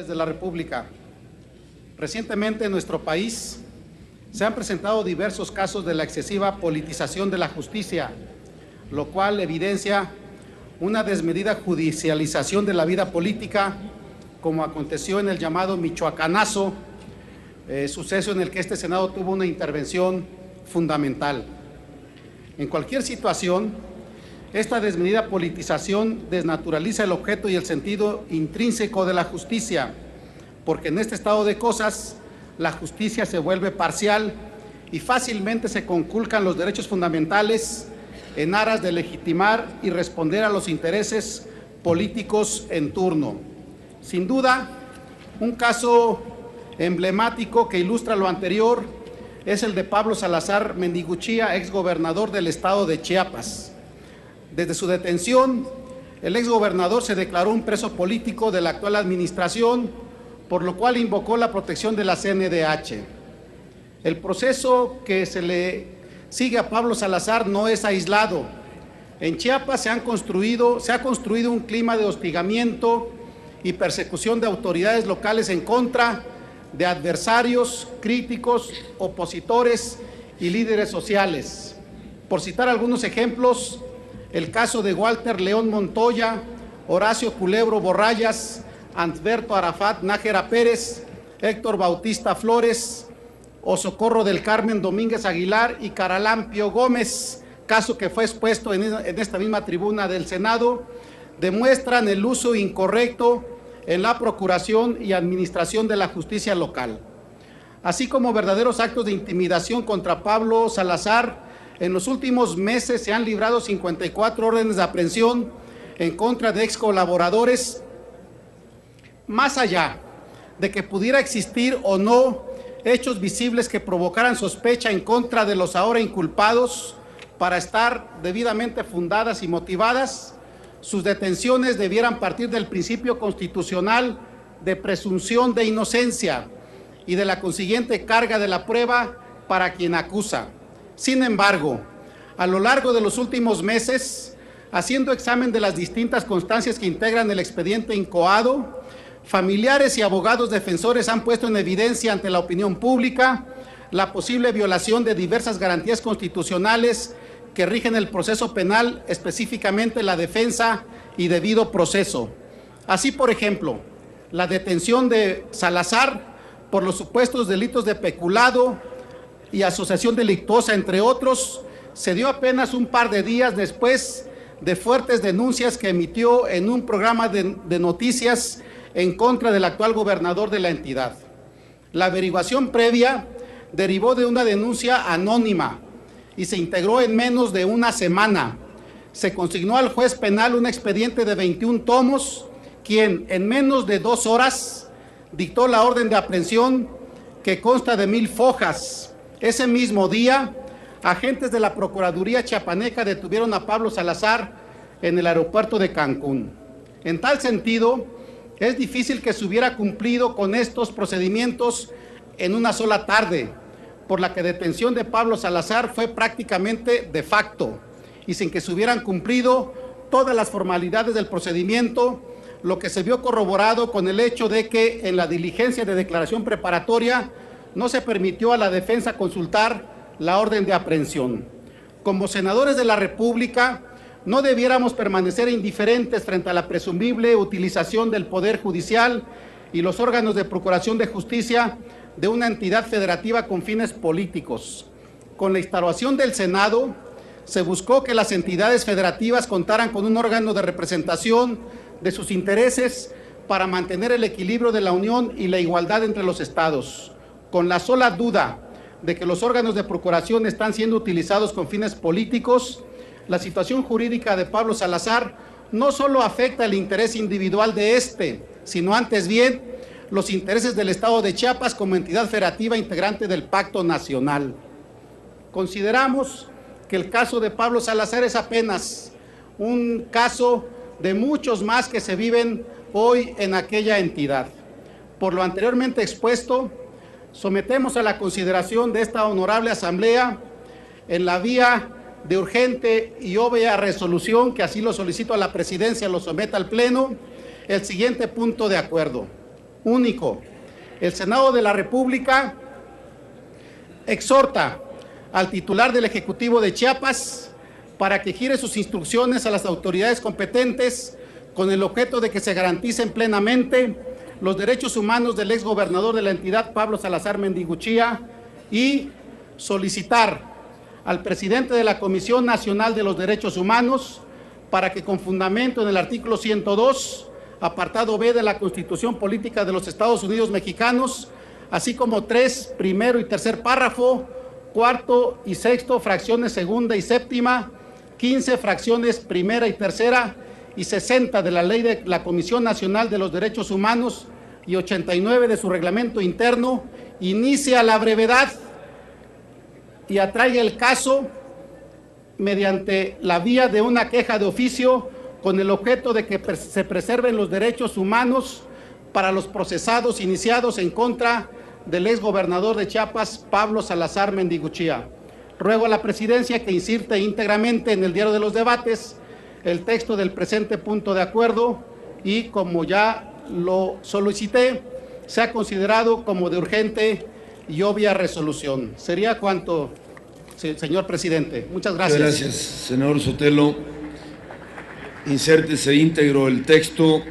de la República. Recientemente en nuestro país se han presentado diversos casos de la excesiva politización de la justicia, lo cual evidencia una desmedida judicialización de la vida política, como aconteció en el llamado Michoacanazo, suceso en el que este Senado tuvo una intervención fundamental. En cualquier situación, esta desmedida politización desnaturaliza el objeto y el sentido intrínseco de la justicia, porque en este estado de cosas la justicia se vuelve parcial y fácilmente se conculcan los derechos fundamentales en aras de legitimar y responder a los intereses políticos en turno. Sin duda, un caso emblemático que ilustra lo anterior es el de Pablo Salazar Mendiguchía, exgobernador del estado de Chiapas. Desde su detención, el exgobernador se declaró un preso político de la actual administración, por lo cual invocó la protección de la CNDH. El proceso que se le sigue a Pablo Salazar no es aislado. En Chiapas se ha construido un clima de hostigamiento y persecución de autoridades locales en contra de adversarios, críticos, opositores y líderes sociales. Por citar algunos ejemplos, el caso de Walter León Montoya, Horacio Culebro Borrayas, Antberto Arafat Nájera Pérez, Héctor Bautista Flores, o Socorro del Carmen Domínguez Aguilar y Caralampio Gómez, caso que fue expuesto en esta misma tribuna del Senado, demuestran el uso incorrecto en la procuración y administración de la justicia local, así como verdaderos actos de intimidación contra Pablo Salazar. En los últimos meses se han librado 54 órdenes de aprehensión en contra de ex colaboradores, más allá de que pudiera existir o no hechos visibles que provocaran sospecha en contra de los ahora inculpados para estar debidamente fundadas y motivadas. Sus detenciones debieran partir del principio constitucional de presunción de inocencia y de la consiguiente carga de la prueba para quien acusa. Sin embargo, a lo largo de los últimos meses, haciendo examen de las distintas constancias que integran el expediente incoado, familiares y abogados defensores han puesto en evidencia ante la opinión pública la posible violación de diversas garantías constitucionales que rigen el proceso penal, específicamente la defensa y debido proceso. Así, por ejemplo, la detención de Salazar por los supuestos delitos de peculado y asociación delictuosa, entre otros, se dio apenas un par de días después de fuertes denuncias que emitió en un programa de noticias en contra del actual gobernador de la entidad. La averiguación previa derivó de una denuncia anónima y se integró en menos de una semana. Se consignó al juez penal un expediente de 21 tomos, quien en menos de 2 horas dictó la orden de aprehensión que consta de 1000 fojas. Ese mismo día, agentes de la Procuraduría Chiapaneca detuvieron a Pablo Salazar en el aeropuerto de Cancún. En tal sentido, es difícil que se hubiera cumplido con estos procedimientos en una sola tarde, por la que detención de Pablo Salazar fue prácticamente de facto y sin que se hubieran cumplido todas las formalidades del procedimiento, lo que se vio corroborado con el hecho de que en la diligencia de declaración preparatoria no se permitió a la defensa consultar la orden de aprehensión. Como senadores de la República, no debiéramos permanecer indiferentes frente a la presumible utilización del Poder Judicial y los órganos de procuración de justicia de una entidad federativa con fines políticos. Con la instauración del Senado, se buscó que las entidades federativas contaran con un órgano de representación de sus intereses para mantener el equilibrio de la Unión y la igualdad entre los estados. Con la sola duda de que los órganos de procuración están siendo utilizados con fines políticos, la situación jurídica de Pablo Salazar no solo afecta el interés individual de este, sino antes bien los intereses del Estado de Chiapas como entidad federativa integrante del Pacto Nacional. Consideramos que el caso de Pablo Salazar es apenas un caso de muchos más que se viven hoy en aquella entidad. Por lo anteriormente expuesto, sometemos a la consideración de esta honorable asamblea en la vía de urgente y obvia resolución, que así lo solicito a la presidencia, lo someta al Pleno, el siguiente punto de acuerdo. único. El Senado de la República exhorta al titular del Ejecutivo de Chiapas para que gire sus instrucciones a las autoridades competentes con el objeto de que se garanticen plenamente los derechos humanos del exgobernador de la entidad, Pablo Salazar Mendiguchía, y solicitar al presidente de la Comisión Nacional de los Derechos Humanos para que, con fundamento en el artículo 102, apartado B de la Constitución Política de los Estados Unidos Mexicanos, así como 3, primero y tercer párrafo, cuarto y sexto, fracciones segunda y séptima, 15 fracciones primera y tercera, y 60 de la Ley de la Comisión Nacional de los Derechos Humanos y 89 de su reglamento interno, inicie a la brevedad y atraiga el caso mediante la vía de una queja de oficio con el objeto de que se preserven los derechos humanos para los procesados iniciados en contra del exgobernador de Chiapas, Pablo Salazar Mendiguchía. Ruego a la presidencia que inserte íntegramente en el diario de los debates el texto del presente punto de acuerdo y, como ya lo solicité, sea considerado como de urgente y obvia resolución. Sería cuanto, señor presidente. Muchas gracias. Muchas gracias, senador Sotelo. Insértese íntegro el texto